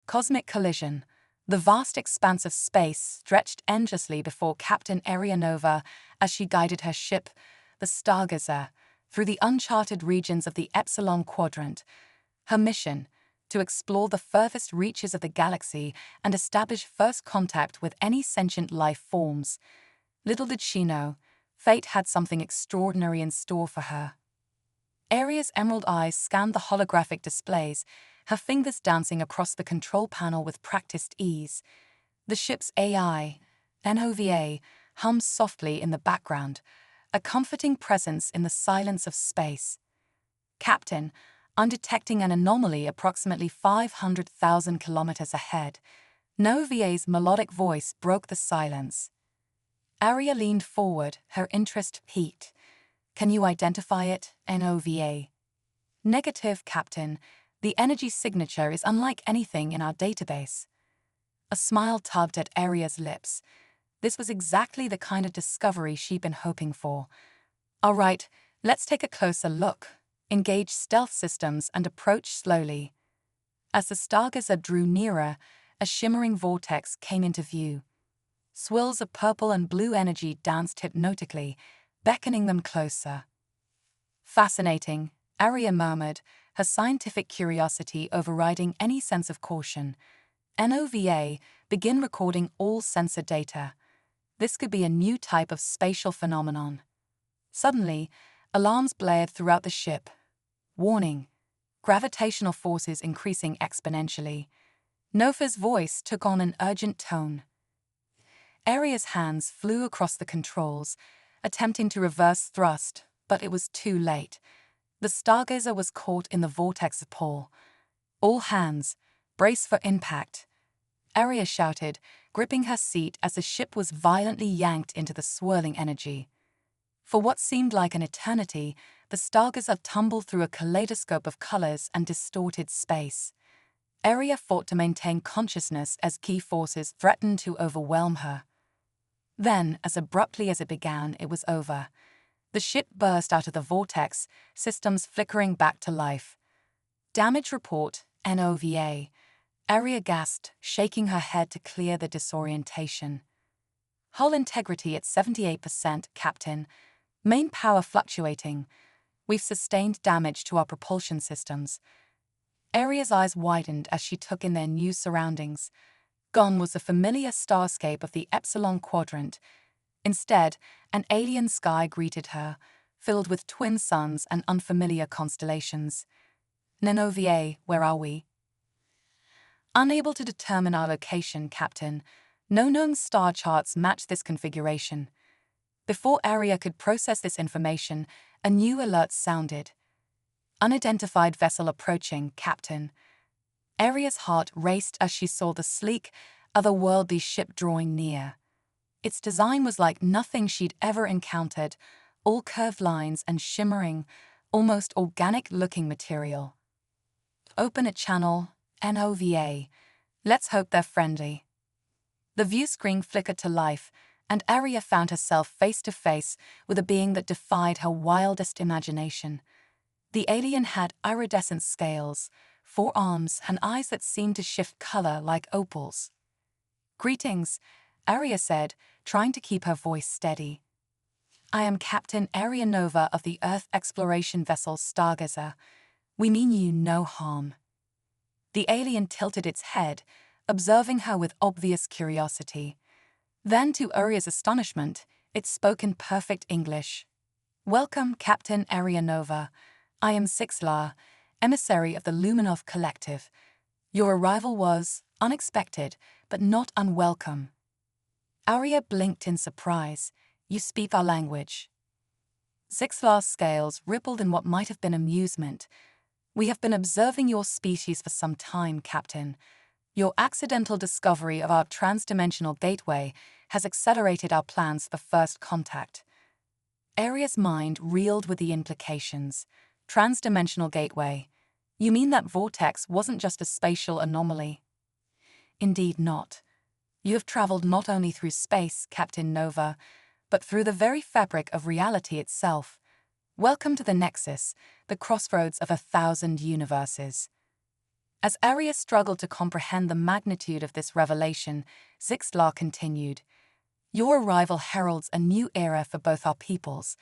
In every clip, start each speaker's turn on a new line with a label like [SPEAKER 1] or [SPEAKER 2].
[SPEAKER 1] Cosmic collision. The vast expanse of space stretched endlessly before Captain Nova as she guided her ship, the Stargazer, through the uncharted regions of the Epsilon Quadrant. Her mission, to explore the furthest reaches of the galaxy and establish first contact with any sentient life forms. Little did she know, fate had something extraordinary in store for her. Aria's emerald eyes scanned the holographic displays, her fingers dancing across the control panel with practiced ease. The ship's AI, NOVA, hummed softly in the background, a comforting presence in the silence of space. Captain, I'm detecting an anomaly approximately 500,000 kilometers ahead. NOVA's melodic voice broke the silence. Aria leaned forward, her interest piqued. Can you identify it, NOVA? Negative, Captain. The energy signature is unlike anything in our database. A smile tugged at Aria's lips. This was exactly the kind of discovery she'd been hoping for. All right, let's take a closer look. Engage stealth systems and approach slowly. As the Stargazer drew nearer, a shimmering vortex came into view. Swirls of purple and blue energy danced hypnotically, beckoning them closer. Fascinating, Aria murmured, her scientific curiosity overriding any sense of caution. NOVA, begin recording all sensor data. This could be a new type of spatial phenomenon. Suddenly, alarms blared throughout the ship. Warning: gravitational forces increasing exponentially. Nova's voice took on an urgent tone. Aria's hands flew across the controls, attempting to reverse thrust, but it was too late. The Stargazer was caught in the vortex of pull. All hands, brace for impact. Aria shouted, gripping her seat as the ship was violently yanked into the swirling energy. For what seemed like an eternity, the Stargazer tumbled through a kaleidoscope of colors and distorted space. Aria fought to maintain consciousness as key forces threatened to overwhelm her. Then, as abruptly as it began, it was over. The ship burst out of the vortex, systems flickering back to life. Damage report, NOVA. Aria gasped, shaking her head to clear the disorientation. Hull integrity at 78%, Captain. Main power fluctuating. We've sustained damage to our propulsion systems. Aria's eyes widened as she took in their new surroundings. Gone was the familiar starscape of the Epsilon Quadrant. Instead, an alien sky greeted her, filled with twin suns and unfamiliar constellations. NOVA, where are we? Unable to determine our location, Captain. No known star charts match this configuration. Before Aria could process this information, a new alert sounded. Unidentified vessel approaching, Captain. Aria's heart raced as she saw the sleek, otherworldly ship drawing near. Its design was like nothing she'd ever encountered, all curved lines and shimmering, almost organic-looking material. Open a channel, NOVA. Let's hope they're friendly. The view screen flickered to life, and Aria found herself face-to-face with a being that defied her wildest imagination. The alien had iridescent scales, 4 arms, and eyes that seemed to shift color like opals. Greetings, Aria said, trying to keep her voice steady. I am Captain Nova of the Earth exploration vessel Stargazer. We mean you no harm. The alien tilted its head, observing her with obvious curiosity. Then, to Aria's astonishment, it spoke in perfect English. Welcome, Captain Nova. I am Sixlar, emissary of the Luminov Collective. Your arrival was unexpected, but not unwelcome. Aria blinked in surprise. You speak our language. Sixlar's scales rippled in what might have been amusement. We have been observing your species for some time, Captain. Your accidental discovery of our transdimensional gateway has accelerated our plans for first contact. Aria's mind reeled with the implications. Transdimensional gateway. You mean that vortex wasn't just a spatial anomaly? Indeed not. You have traveled not only through space, Captain Nova, but through the very fabric of reality itself. Welcome to the Nexus, the crossroads of 1,000 universes. As Arya struggled to comprehend the magnitude of this revelation, Zixlar continued, "Your arrival heralds a new era for both our peoples.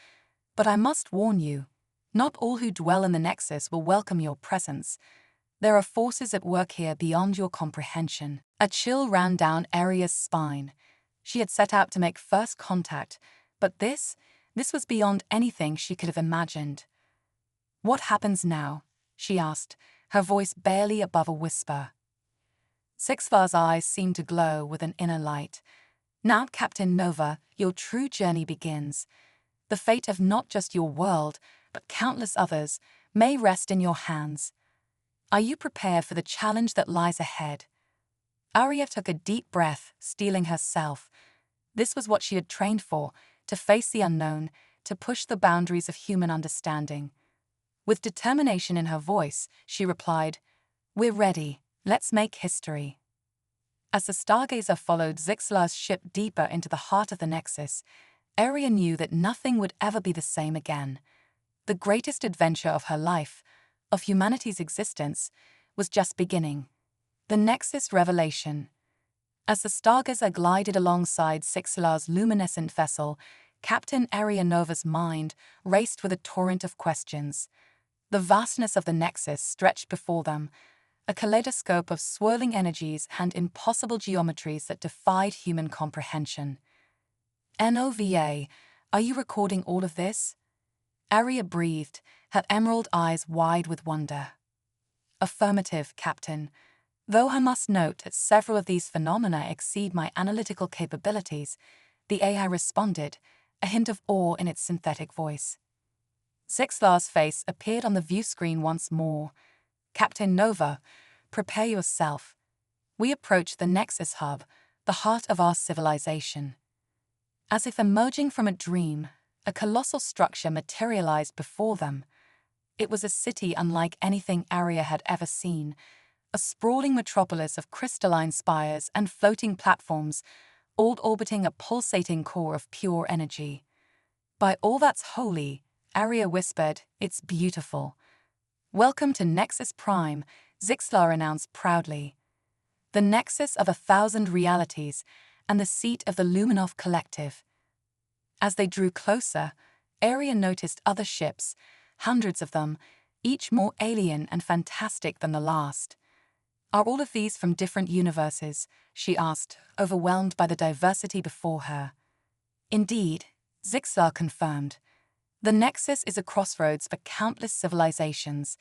[SPEAKER 1] But I must warn you, not all who dwell in the Nexus will welcome your presence. There are forces at work here beyond your comprehension." A chill ran down Arya's spine. She had set out to make first contact, but this was beyond anything she could have imagined. "What happens now?" she asked, her voice barely above a whisper. Zixlar's eyes seemed to glow with an inner light. "Now, Captain Nova, your true journey begins. The fate of not just your world, but countless others, may rest in your hands. Are you prepared for the challenge that lies ahead?" Arya took a deep breath, steeling herself. This was what she had trained for, to face the unknown, to push the boundaries of human understanding. With determination in her voice, she replied, "We're ready. Let's make history." As the Stargazer followed Zixlar's ship deeper into the heart of the Nexus, Arya knew that nothing would ever be the same again. The greatest adventure of her life, of humanity's existence, was just beginning. The Nexus Revelation. As the Stargazer glided alongside Zixlar's luminescent vessel, Captain Arya Nova's mind raced with a torrent of questions. The vastness of the Nexus stretched before them, a kaleidoscope of swirling energies and impossible geometries that defied human comprehension. "Nova, are you recording all of this?" Arya breathed, her emerald eyes wide with wonder. "Affirmative, Captain. Though I must note that several of these phenomena exceed my analytical capabilities," the AI responded, a hint of awe in its synthetic voice. Zixlar's face appeared on the view screen once more. "Captain Nova, prepare yourself. We approach the Nexus Hub, the heart of our civilization." As if emerging from a dream, a colossal structure materialized before them. It was a city unlike anything Arya had ever seen, a sprawling metropolis of crystalline spires and floating platforms, all orbiting a pulsating core of pure energy. "By all that's holy," Arya whispered, "it's beautiful." "Welcome to Nexus Prime," Zixlar announced proudly. "The nexus of 1,000 realities and the seat of the Luminov Collective." As they drew closer, Arya noticed other ships, hundreds of them, each more alien and fantastic than the last. "Are all of these from different universes?" she asked, overwhelmed by the diversity before her. "Indeed," Zixlar confirmed. "The Nexus is a crossroads for countless civilizations.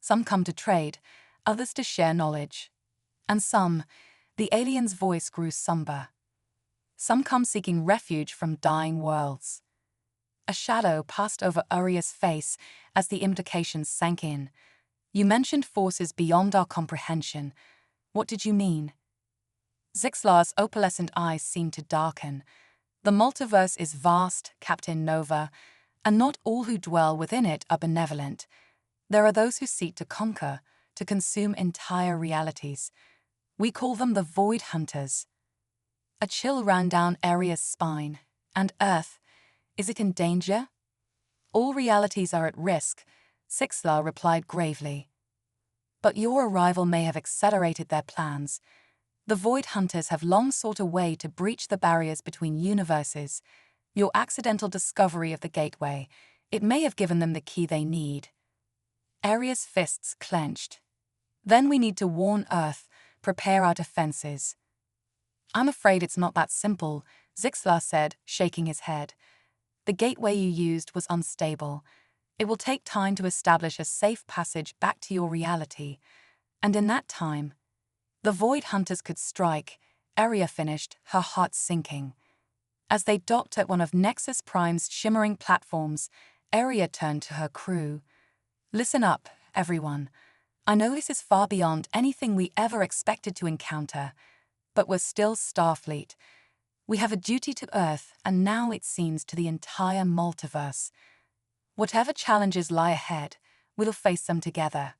[SPEAKER 1] Some come to trade, others to share knowledge. And some," the alien's voice grew somber, "some come seeking refuge from dying worlds." A shadow passed over Arya's face as the implications sank in. "You mentioned forces beyond our comprehension. What did you mean?" Zixlar's opalescent eyes seemed to darken. "The multiverse is vast, Captain Nova, and not all who dwell within it are benevolent. There are those who seek to conquer, to consume entire realities. We call them the Void Hunters." A chill ran down Arya's spine. "And Earth, is it in danger?" "All realities are at risk," Zixlar replied gravely. "But your arrival may have accelerated their plans. The Void Hunters have long sought a way to breach the barriers between universes. Your accidental discovery of the gateway, it may have given them the key they need." Arya's fists clenched. "Then we need to warn Earth, prepare our defenses." "I'm afraid it's not that simple," Zixlar said, shaking his head. "The gateway you used was unstable. It will take time to establish a safe passage back to your reality. And in that time, the Void Hunters could strike," Arya finished, her heart sinking. As they docked at one of Nexus Prime's shimmering platforms, Arya turned to her crew. "Listen up, everyone. I know this is far beyond anything we ever expected to encounter, but we're still Starfleet. We have a duty to Earth, and now it seems to the entire multiverse. Whatever challenges lie ahead, we'll face them together."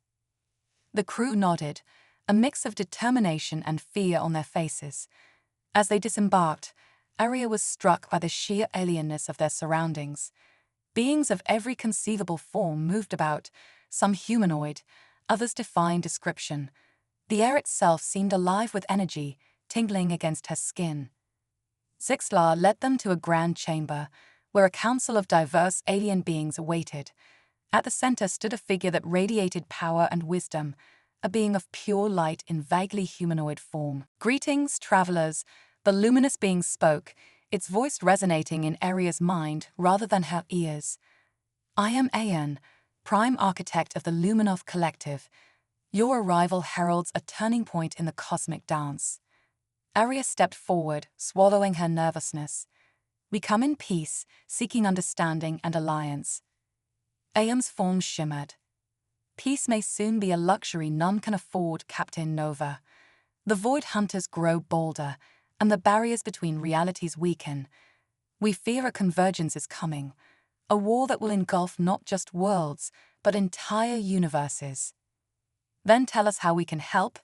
[SPEAKER 1] The crew nodded, a mix of determination and fear on their faces. As they disembarked, Arya was struck by the sheer alienness of their surroundings. Beings of every conceivable form moved about, some humanoid, others defying description. The air itself seemed alive with energy, tingling against her skin. Zixlar led them to a grand chamber, where a council of diverse alien beings awaited. At the center stood a figure that radiated power and wisdom, a being of pure light in vaguely humanoid form. "Greetings, travelers," the luminous being spoke, its voice resonating in Aria's mind rather than her ears. "I am Aeon, prime architect of the Luminov Collective. Your arrival heralds a turning point in the cosmic dance." Aria stepped forward, swallowing her nervousness. "We come in peace, seeking understanding and alliance." Aeon's form shimmered. "Peace may soon be a luxury none can afford, Captain Nova. The Void Hunters grow bolder, and the barriers between realities weaken. We fear a convergence is coming, a war that will engulf not just worlds, but entire universes." "Then tell us how we can help,"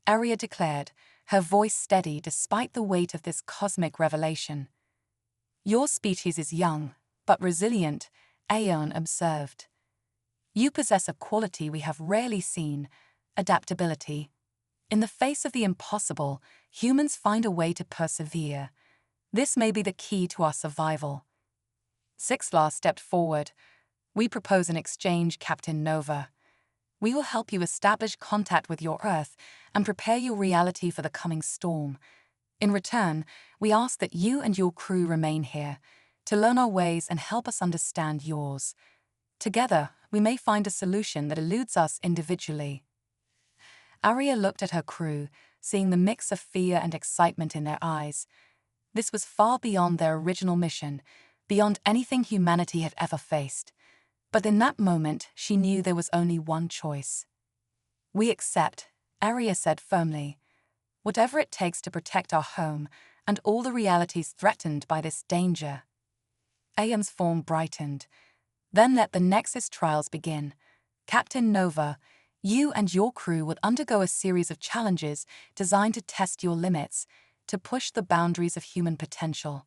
[SPEAKER 1] Aria declared, her voice steady despite the weight of this cosmic revelation. "Your species is young, but resilient," Aeon observed. "You possess a quality we have rarely seen: adaptability. In the face of the impossible, humans find a way to persevere. This may be the key to our survival." Zixlar stepped forward. "We propose an exchange, Captain Nova. We will help you establish contact with your Earth and prepare your reality for the coming storm. In return, we ask that you and your crew remain here, to learn our ways and help us understand yours. Together, we may find a solution that eludes us individually." Aria looked at her crew, seeing the mix of fear and excitement in their eyes. This was far beyond their original mission, beyond anything humanity had ever faced. But in that moment, she knew there was only one choice. "We accept," Aria said firmly. "Whatever it takes to protect our home and all the realities threatened by this danger." Aeon's form brightened. "Then let the Nexus trials begin. Captain Nova, you and your crew will undergo a series of challenges designed to test your limits, to push the boundaries of human potential.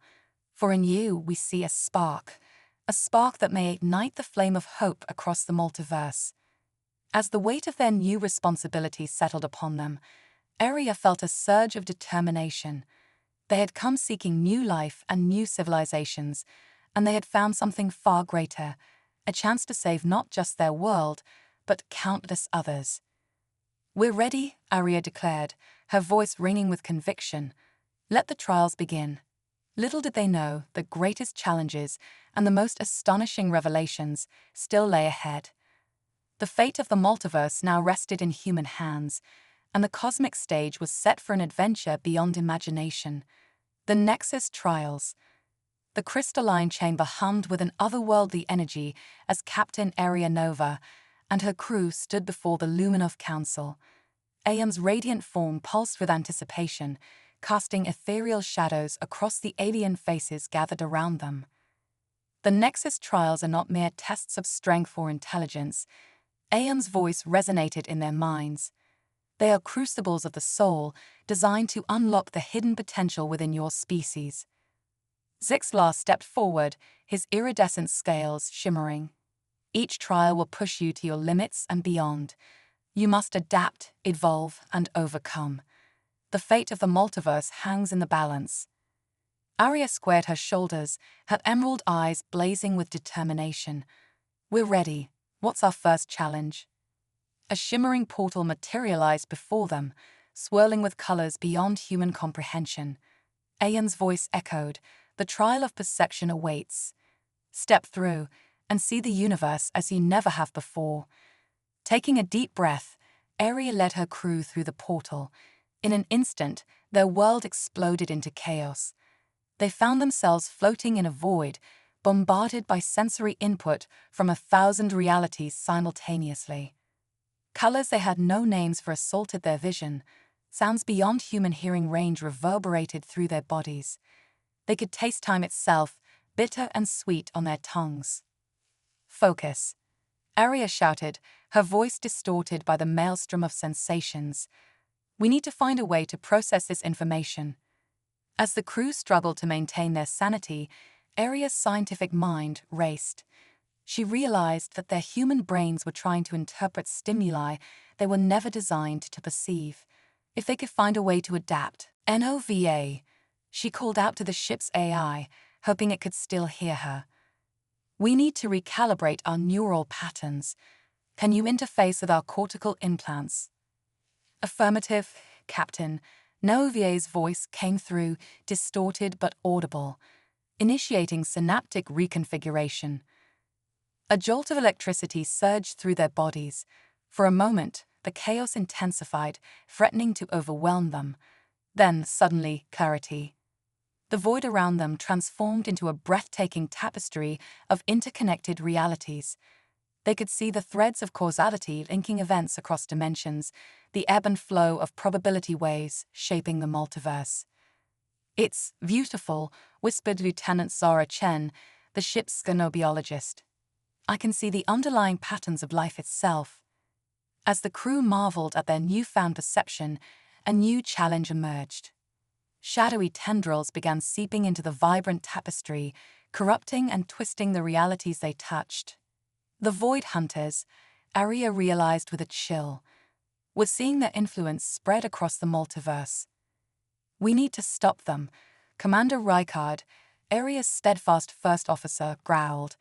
[SPEAKER 1] For in you, we see a spark that may ignite the flame of hope across the multiverse." As the weight of their new responsibilities settled upon them, Aria felt a surge of determination. They had come seeking new life and new civilizations, and they had found something far greater, a chance to save not just their world, but countless others. "We're ready," Aria declared, her voice ringing with conviction. "Let the trials begin." Little did they know the greatest challenges and the most astonishing revelations still lay ahead. The fate of the multiverse now rested in human hands, and the cosmic stage was set for an adventure beyond imagination. The Nexus trials. The crystalline chamber hummed with an otherworldly energy as Captain Aria Nova and her crew stood before the Luminov Council. Aeon's radiant form pulsed with anticipation, casting ethereal shadows across the alien faces gathered around them. The Nexus trials are not mere tests of strength or intelligence. Aeon's voice resonated in their minds. They are crucibles of the soul, designed to unlock the hidden potential within your species. Zixlar stepped forward, his iridescent scales shimmering. "Each trial will push you to your limits and beyond. You must adapt, evolve, and overcome. The fate of the multiverse hangs in the balance." Aria squared her shoulders, her emerald eyes blazing with determination. "We're ready. What's our first challenge?" A shimmering portal materialized before them, swirling with colors beyond human comprehension. Aeon's voice echoed, "The trial of perception awaits. Step through and see the universe as you never have before." Taking a deep breath, Aria led her crew through the portal. In an instant, their world exploded into chaos. They found themselves floating in a void, bombarded by sensory input from 1,000 realities simultaneously. Colors they had no names for assaulted their vision. Sounds beyond human hearing range reverberated through their bodies. They could taste time itself, bitter and sweet on their tongues. "Focus," Aria shouted, her voice distorted by the maelstrom of sensations. "We need to find a way to process this information." As the crew struggled to maintain their sanity, Aria's scientific mind raced. She realized that their human brains were trying to interpret stimuli they were never designed to perceive. If they could find a way to adapt, NOVA, she called out to the ship's AI, hoping it could still hear her. We need to recalibrate our neural patterns. Can you interface with our cortical implants? Affirmative, Captain. NOVA's voice came through, distorted but audible, initiating synaptic reconfiguration. A jolt of electricity surged through their bodies. For a moment, the chaos intensified, threatening to overwhelm them. Then, suddenly, clarity. The void around them transformed into a breathtaking tapestry of interconnected realities. They could see the threads of causality linking events across dimensions, the ebb and flow of probability waves shaping the multiverse. "It's beautiful," whispered Lieutenant Zara Chen, the ship's xenobiologist. "I can see the underlying patterns of life itself." As the crew marveled at their newfound perception, a new challenge emerged. Shadowy tendrils began seeping into the vibrant tapestry, corrupting and twisting the realities they touched. The Void Hunters, Arya realized with a chill, were seeing their influence spread across the multiverse. "We need to stop them," Commander Rykard, Arya's steadfast first officer, growled.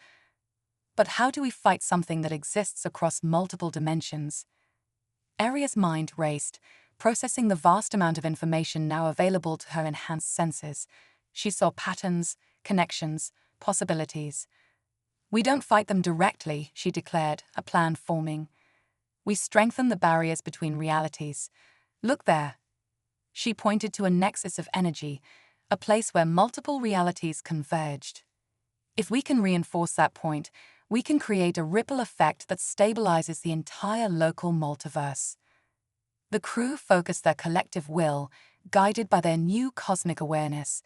[SPEAKER 1] "But how do we fight something that exists across multiple dimensions?" Arya's mind raced, processing the vast amount of information now available to her enhanced senses. She saw patterns, connections, possibilities. "We don't fight them directly," she declared, a plan forming. "We strengthen the barriers between realities. Look there." She pointed to a nexus of energy, a place where multiple realities converged. "If we can reinforce that point, we can create a ripple effect that stabilizes the entire local multiverse." The crew focused their collective will, guided by their new cosmic awareness.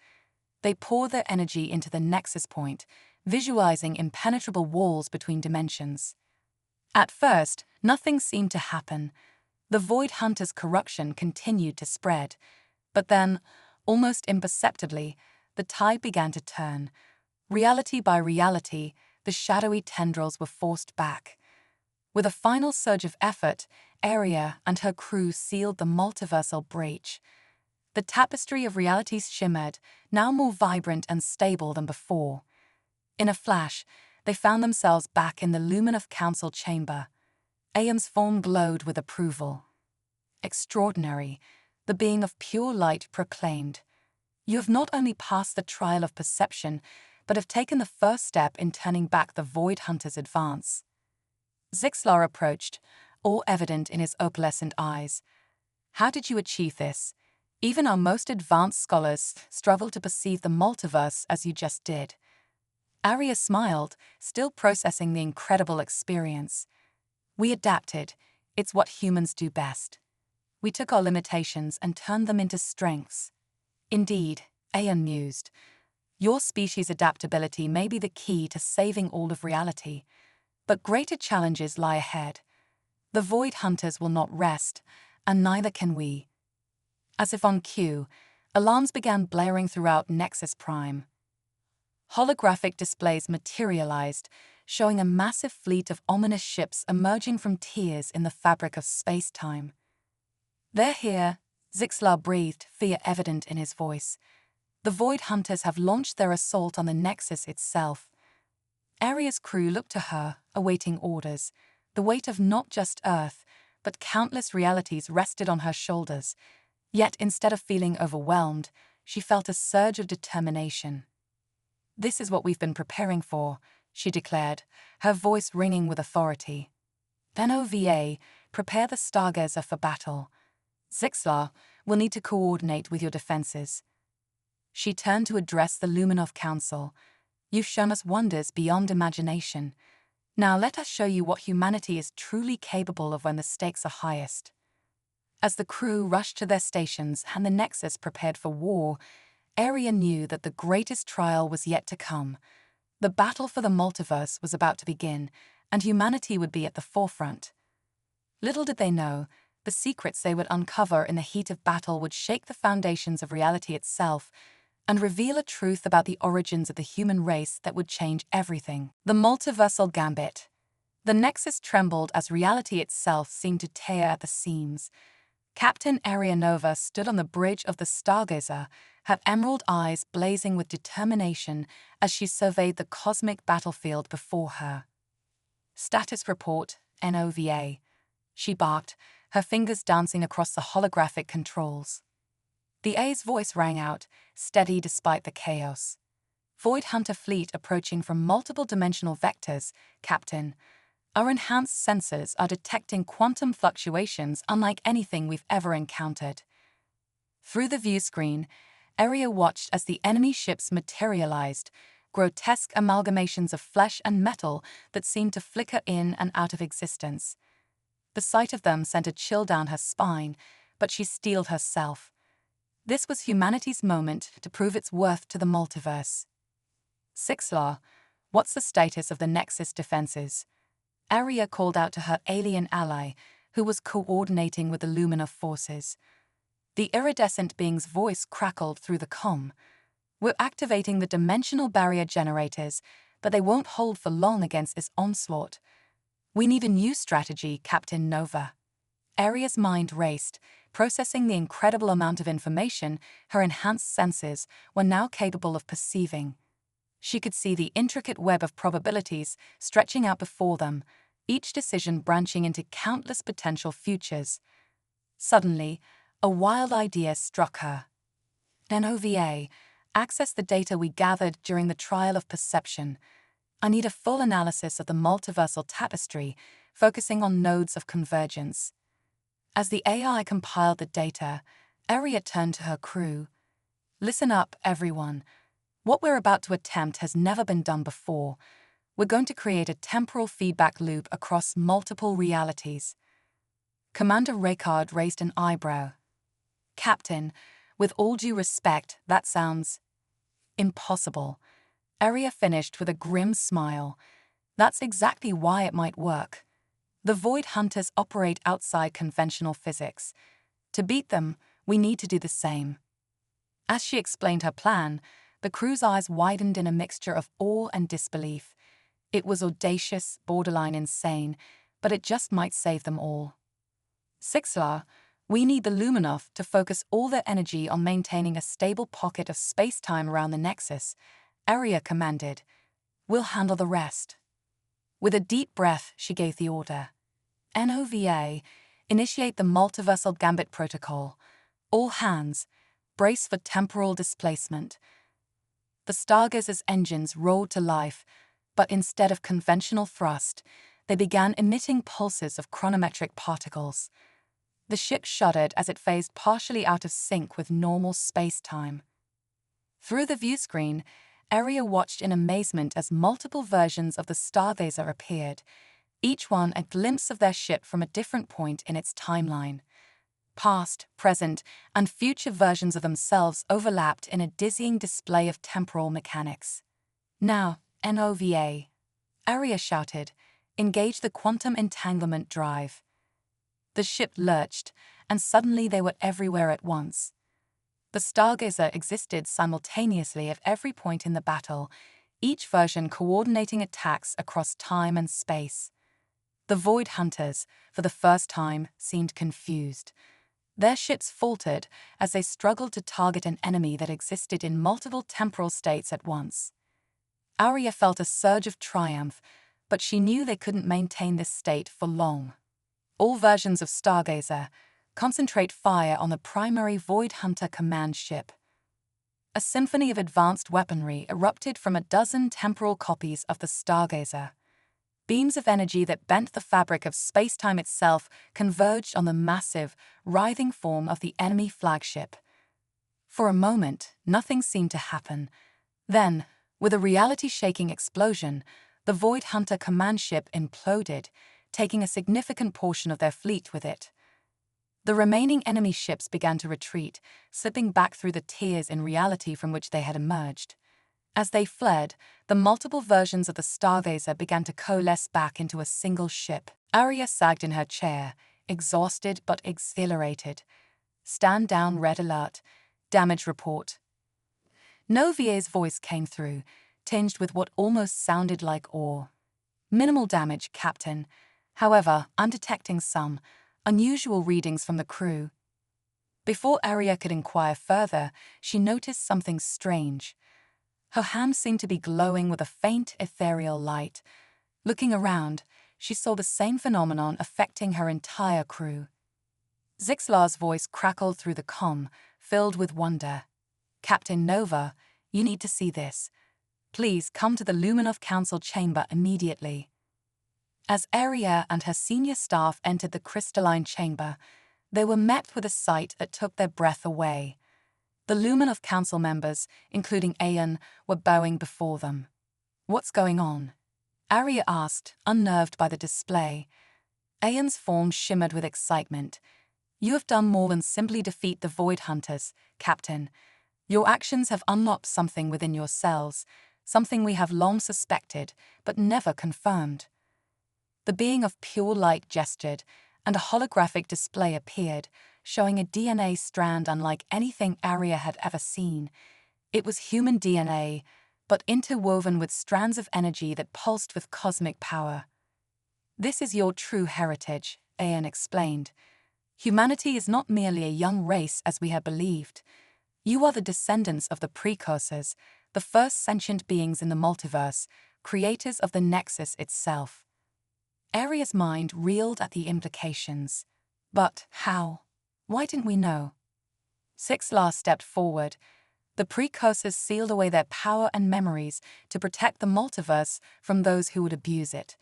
[SPEAKER 1] They poured their energy into the nexus point, visualizing impenetrable walls between dimensions. At first, nothing seemed to happen. The Void Hunter's corruption continued to spread. But then, almost imperceptibly, the tide began to turn. Reality by reality, the shadowy tendrils were forced back. With a final surge of effort, Arya and her crew sealed the multiversal breach. The tapestry of realities shimmered, now more vibrant and stable than before. In a flash, they found themselves back in the Luminous Council chamber. Aeon's form glowed with approval. "Extraordinary," the being of pure light proclaimed. "You have not only passed the trial of perception, but have taken the first step in turning back the Void Hunter's advance." Zixlar approached, all evident in his opalescent eyes. "How did you achieve this? Even our most advanced scholars struggle to perceive the multiverse as you just did." Arya smiled, still processing the incredible experience. "We adapted. It's what humans do best. We took our limitations and turned them into strengths." "Indeed," Aeon mused. "Your species' adaptability may be the key to saving all of reality. But greater challenges lie ahead. The Void Hunters will not rest, and neither can we." As if on cue, alarms began blaring throughout Nexus Prime. Holographic displays materialized, showing a massive fleet of ominous ships emerging from tears in the fabric of space-time. "They're here," Zixlar breathed, fear evident in his voice. "The Void Hunters have launched their assault on the Nexus itself." Arya's crew looked to her, awaiting orders. The weight of not just Earth, but countless realities rested on her shoulders. Yet instead of feeling overwhelmed, she felt a surge of determination. "This is what we've been preparing for," she declared, her voice ringing with authority. "Then OVA, prepare the Stargazer for battle. Zixlar will need to coordinate with your defenses." She turned to address the Luminov Council. "You've shown us wonders beyond imagination. Now let us show you what humanity is truly capable of when the stakes are highest." As the crew rushed to their stations and the Nexus prepared for war, Arya knew that the greatest trial was yet to come. The battle for the multiverse was about to begin, and humanity would be at the forefront. Little did they know, the secrets they would uncover in the heat of battle would shake the foundations of reality itself, and reveal a truth about the origins of the human race that would change everything. The multiversal gambit. The Nexus trembled as reality itself seemed to tear at the seams. Captain Arianova stood on the bridge of the Stargazer, her emerald eyes blazing with determination as she surveyed the cosmic battlefield before her. "Status report, NOVA," she barked, her fingers dancing across the holographic controls. The A's voice rang out, steady despite the chaos. "Void Hunter fleet approaching from multiple dimensional vectors, Captain. Our enhanced sensors are detecting quantum fluctuations unlike anything we've ever encountered." Through the view screen, Aria watched as the enemy ships materialized, grotesque amalgamations of flesh and metal that seemed to flicker in and out of existence. The sight of them sent a chill down her spine, but she steeled herself. This was humanity's moment to prove its worth to the multiverse. "Sixlaw, what's the status of the Nexus defenses?" Aria called out to her alien ally, who was coordinating with the Lumina forces. The iridescent being's voice crackled through the comm. "We're activating the dimensional barrier generators, but they won't hold for long against this onslaught. We need a new strategy, Captain Nova." Aria's mind raced, processing the incredible amount of information her enhanced senses were now capable of perceiving. She could see the intricate web of probabilities stretching out before them, each decision branching into countless potential futures. Suddenly, a wild idea struck her. "NOVA, access the data we gathered during the trial of perception. I need a full analysis of the multiversal tapestry, focusing on nodes of convergence." As the AI compiled the data, Aria turned to her crew. "Listen up, everyone. What we're about to attempt has never been done before. We're going to create a temporal feedback loop across multiple realities." Commander Raycard raised an eyebrow. "Captain, with all due respect, that sounds impossible." Aria finished with a grim smile. "That's exactly why it might work. The Void Hunters operate outside conventional physics. To beat them, we need to do the same." As she explained her plan, the crew's eyes widened in a mixture of awe and disbelief. It was audacious, borderline insane, but it just might save them all. "Sixlaw, we need the Luminov to focus all their energy on maintaining a stable pocket of space-time around the Nexus," Aria commanded. "We'll handle the rest." With a deep breath, she gave the order. "NOVA, initiate the multiversal gambit protocol. All hands, brace for temporal displacement." The Stargazer's engines roared to life, but instead of conventional thrust, they began emitting pulses of chronometric particles. The ship shuddered as it phased partially out of sync with normal space-time. Through the view screen, Aria watched in amazement as multiple versions of the Stargazer appeared, each one a glimpse of their ship from a different point in its timeline. Past, present, and future versions of themselves overlapped in a dizzying display of temporal mechanics. "Now, NOVA," Aria shouted, "engage the quantum entanglement drive." The ship lurched, and suddenly they were everywhere at once. The Stargazer existed simultaneously at every point in the battle, each version coordinating attacks across time and space. The Void Hunters, for the first time, seemed confused. Their ships faltered as they struggled to target an enemy that existed in multiple temporal states at once. Aria felt a surge of triumph, but she knew they couldn't maintain this state for long. All versions of Stargazer, concentrate fire on the primary Void Hunter command ship. A symphony of advanced weaponry erupted from a dozen temporal copies of the Stargazer. Beams of energy that bent the fabric of space-time itself converged on the massive, writhing form of the enemy flagship. For a moment, nothing seemed to happen. Then, with a reality-shaking explosion, the Void Hunter command ship imploded, taking a significant portion of their fleet with it. The remaining enemy ships began to retreat, slipping back through the tiers in reality from which they had emerged. As they fled, the multiple versions of the Stargazer began to coalesce back into a single ship. Aria sagged in her chair, exhausted but exhilarated. "Stand down, red alert. Damage report." Novier's voice came through, tinged with what almost sounded like awe. Minimal damage, Captain. However, I'm detecting some unusual readings from the crew. Before Arya could inquire further, she noticed something strange. Her hands seemed to be glowing with a faint ethereal light. Looking around, she saw the same phenomenon affecting her entire crew. Zixlar's voice crackled through the comm, filled with wonder. Captain Nova, you need to see this. Please come to the Luminov Council chamber immediately. As Arya and her senior staff entered the crystalline chamber, they were met with a sight that took their breath away. The Luminov Council members, including Aeon, were bowing before them. What's going on? Arya asked, unnerved by the display. Aeon's form shimmered with excitement. You have done more than simply defeat the Void Hunters, Captain. Your actions have unlocked something within your cells, something we have long suspected, but never confirmed. The being of pure light gestured, and a holographic display appeared, showing a DNA strand unlike anything Arya had ever seen. It was human DNA, but interwoven with strands of energy that pulsed with cosmic power. This is your true heritage, Aeon explained. Humanity is not merely a young race as we had believed. You are the descendants of the precursors, the first sentient beings in the multiverse, creators of the Nexus itself. Arya's mind reeled at the implications. But how? Why didn't we know? Zixlar stepped forward. The precursors sealed away their power and memories to protect the multiverse from those who would abuse it.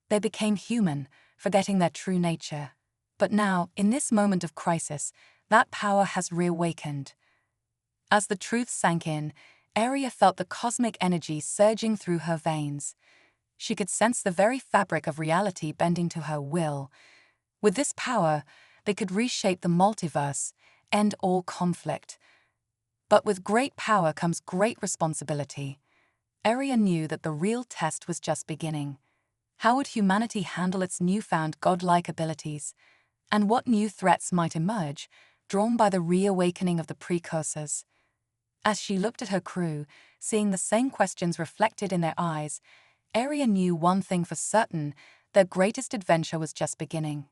[SPEAKER 1] They became human, forgetting their true nature. But now, in this moment of crisis, that power has reawakened. As the truth sank in, Arya felt the cosmic energy surging through her veins. She could sense the very fabric of reality bending to her will. With this power, they could reshape the multiverse, end all conflict. But with great power comes great responsibility. Arya knew that the real test was just beginning. How would humanity handle its newfound godlike abilities? And what new threats might emerge, drawn by the reawakening of the precursors? As she looked at her crew, seeing the same questions reflected in their eyes, Arya knew one thing for certain: their greatest adventure was just beginning.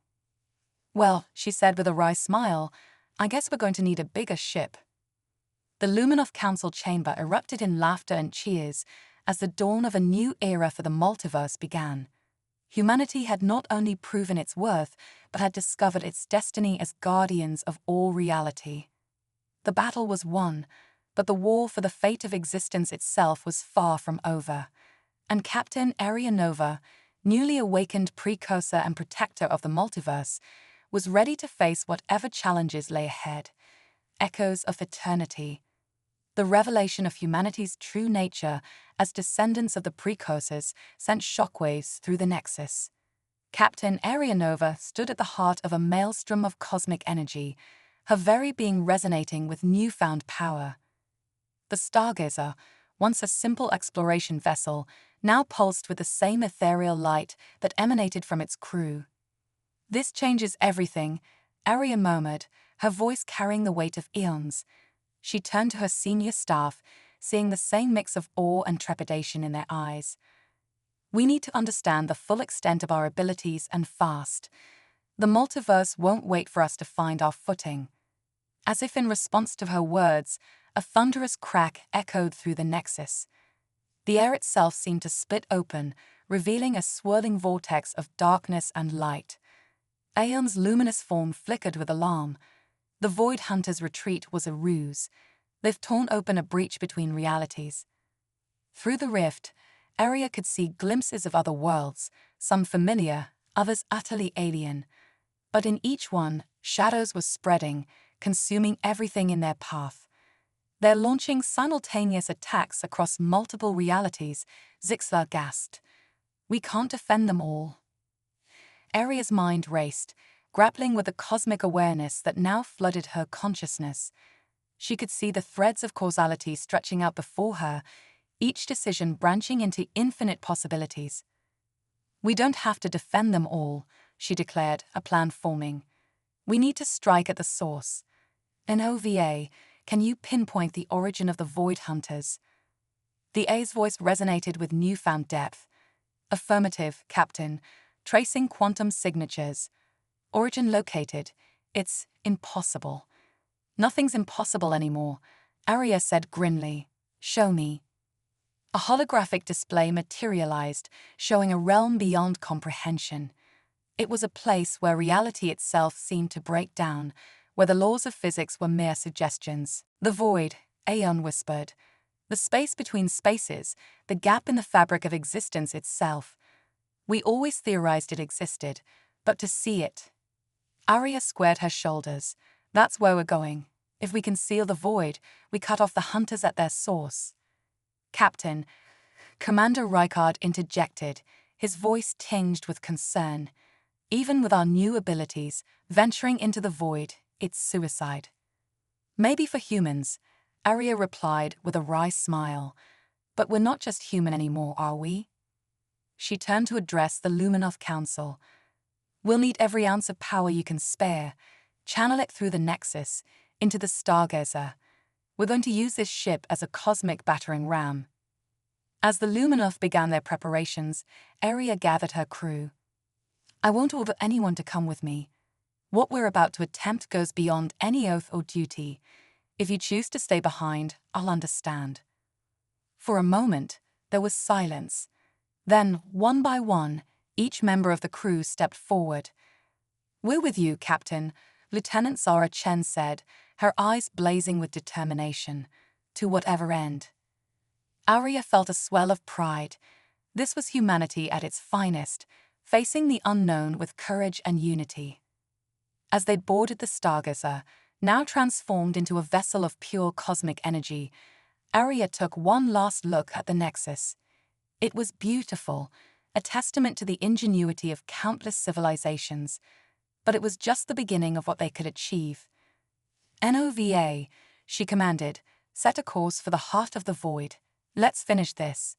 [SPEAKER 1] Well, she said with a wry smile, I guess we're going to need a bigger ship. The Luminov Council chamber erupted in laughter and cheers as the dawn of a new era for the multiverse began. Humanity had not only proven its worth, but had discovered its destiny as guardians of all reality. The battle was won, but the war for the fate of existence itself was far from over. And Captain Arya Nova, newly awakened precursor and protector of the multiverse, was ready to face whatever challenges lay ahead. Echoes of eternity. The revelation of humanity's true nature as descendants of the precursors sent shockwaves through the Nexus. Captain Arya Nova stood at the heart of a maelstrom of cosmic energy, her very being resonating with newfound power. The Stargazer, once a simple exploration vessel, now pulsed with the same ethereal light that emanated from its crew. This changes everything, Arya murmured, her voice carrying the weight of eons. She turned to her senior staff, seeing the same mix of awe and trepidation in their eyes. We need to understand the full extent of our abilities and fast. The multiverse won't wait for us to find our footing. As if in response to her words, a thunderous crack echoed through the Nexus. The air itself seemed to split open, revealing a swirling vortex of darkness and light. Aeon's luminous form flickered with alarm. The Void Hunter's retreat was a ruse. They've torn open a breach between realities. Through the rift, Arya could see glimpses of other worlds, some familiar, others utterly alien. But in each one, shadows were spreading, consuming everything in their path. They're launching simultaneous attacks across multiple realities, Zixlar gasped. We can't defend them all. Arya's mind raced, grappling with the cosmic awareness that now flooded her consciousness. She could see the threads of causality stretching out before her, each decision branching into infinite possibilities. We don't have to defend them all, she declared, a plan forming. We need to strike at the source. An OVA, can you pinpoint the origin of the Void Hunters? The A's voice resonated with newfound depth. Affirmative, Captain. Tracing quantum signatures. Origin located. It's impossible. Nothing's impossible anymore, Arya said grimly. Show me. A holographic display materialized, showing a realm beyond comprehension. It was a place where reality itself seemed to break down, where the laws of physics were mere suggestions. The void, Aeon whispered. The space between spaces, the gap in the fabric of existence itself. We always theorized it existed, but to see it. Arya squared her shoulders. That's where we're going. If we can seal the void, we cut off the hunters at their source. Captain, Commander Rykard interjected, his voice tinged with concern. Even with our new abilities, venturing into the void, it's suicide. Maybe for humans, Arya replied with a wry smile. But we're not just human anymore, are we? She turned to address the Luminov Council. We'll need every ounce of power you can spare. Channel it through the Nexus, into the Stargazer. We're going to use this ship as a cosmic battering ram. As the Luminov began their preparations, Arya gathered her crew. I won't order anyone to come with me. What we're about to attempt goes beyond any oath or duty. If you choose to stay behind, I'll understand. For a moment, there was silence. Then, one by one, each member of the crew stepped forward. We're with you, Captain, Lieutenant Zara Chen said, her eyes blazing with determination. To whatever end. Arya felt a swell of pride. This was humanity at its finest, facing the unknown with courage and unity. As they boarded the Stargazer, now transformed into a vessel of pure cosmic energy, Arya took one last look at the Nexus. It was beautiful, a testament to the ingenuity of countless civilizations, but it was just the beginning of what they could achieve. NOVA, she commanded, set a course for the heart of the void. Let's finish this.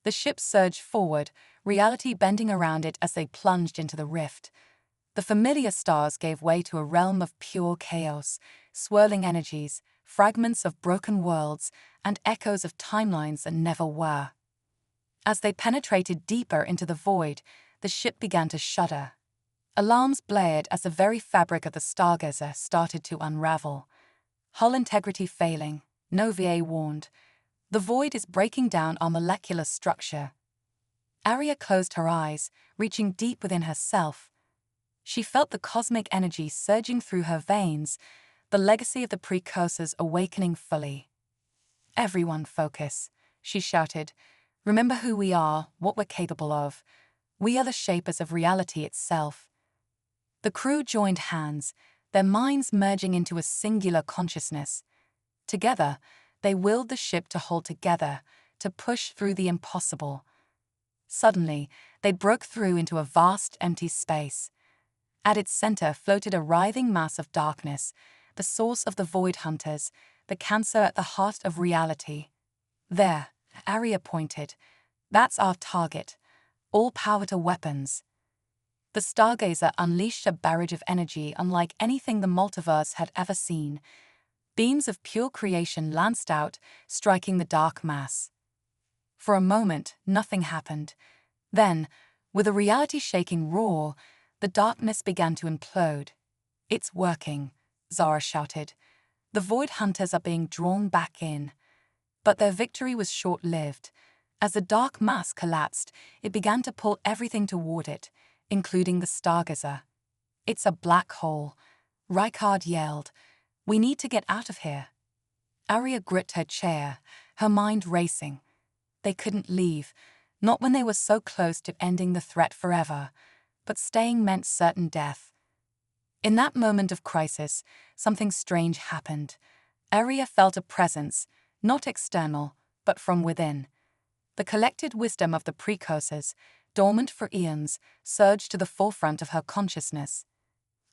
[SPEAKER 1] The ship surged forward, reality bending around it as they plunged into the rift. The familiar stars gave way to a realm of pure chaos, swirling energies, fragments of broken worlds, and echoes of timelines that never were. As they penetrated deeper into the void, the ship began to shudder. Alarms blared as the very fabric of the Stargazer started to unravel. Hull integrity failing, Nova warned. The void is breaking down our molecular structure. Arya closed her eyes, reaching deep within herself. She felt the cosmic energy surging through her veins, the legacy of the precursors awakening fully. Everyone focus, she shouted. Remember who we are, what we're capable of. We are the shapers of reality itself. The crew joined hands, their minds merging into a singular consciousness. Together, they willed the ship to hold together, to push through the impossible. Suddenly, they broke through into a vast, empty space. At its center floated a writhing mass of darkness, the source of the Void Hunters, the cancer at the heart of reality. There, Arya pointed. That's our target. All power to weapons. The Stargazer unleashed a barrage of energy unlike anything the multiverse had ever seen. Beams of pure creation lanced out, striking the dark mass. For a moment, nothing happened. Then, with a reality-shaking roar, the darkness began to implode. It's working, Zara shouted. The Void Hunters are being drawn back in. But their victory was short-lived. As the dark mass collapsed, it began to pull everything toward it, including the Stargazer. It's a black hole, Rykard yelled. We need to get out of here. Arya gripped her chair, her mind racing. They couldn't leave, not when they were so close to ending the threat forever, but staying meant certain death. In that moment of crisis, something strange happened. Arya felt a presence, not external, but from within. The collected wisdom of the precursors, dormant for eons, surged to the forefront of her consciousness.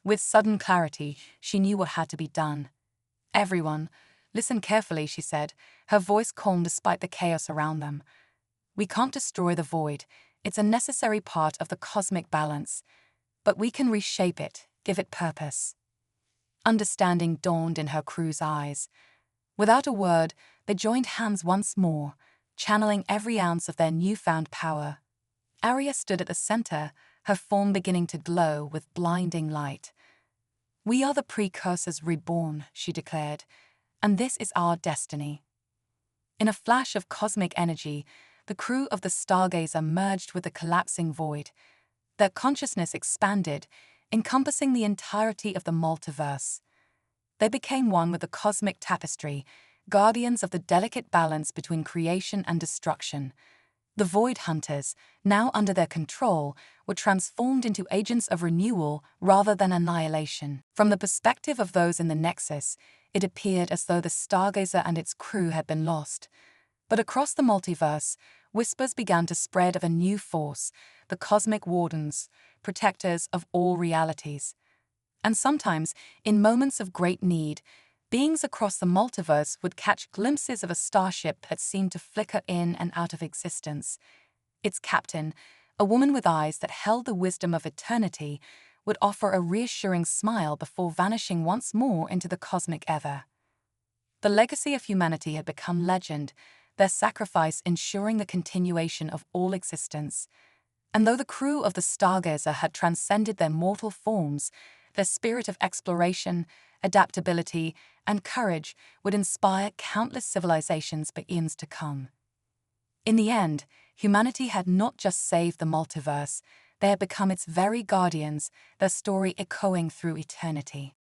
[SPEAKER 1] With sudden clarity, she knew what had to be done. Everyone, listen carefully, she said, her voice calm despite the chaos around them. We can't destroy the void. It's a necessary part of the cosmic balance. But we can reshape it, give it purpose. Understanding dawned in her crew's eyes. Without a word, they joined hands once more, channeling every ounce of their newfound power. Arya stood at the center, her form beginning to glow with blinding light. "We are the precursors reborn," she declared, "and this is our destiny." In a flash of cosmic energy, the crew of the Stargazer merged with the collapsing void. Their consciousness expanded, encompassing the entirety of the multiverse. They became one with the cosmic tapestry, guardians of the delicate balance between creation and destruction. The Void Hunters, now under their control, were transformed into agents of renewal rather than annihilation. From the perspective of those in the Nexus, it appeared as though the Stargazer and its crew had been lost. But across the multiverse, whispers began to spread of a new force, the Cosmic Wardens, protectors of all realities. And sometimes, in moments of great need, beings across the multiverse would catch glimpses of a starship that seemed to flicker in and out of existence. Its captain, a woman with eyes that held the wisdom of eternity, would offer a reassuring smile before vanishing once more into the cosmic ether. The legacy of humanity had become legend, their sacrifice ensuring the continuation of all existence. And though the crew of the Stargazer had transcended their mortal forms, their spirit of exploration, adaptability, and courage would inspire countless civilizations for eons to come. In the end, humanity had not just saved the multiverse, they had become its very guardians, their story echoing through eternity.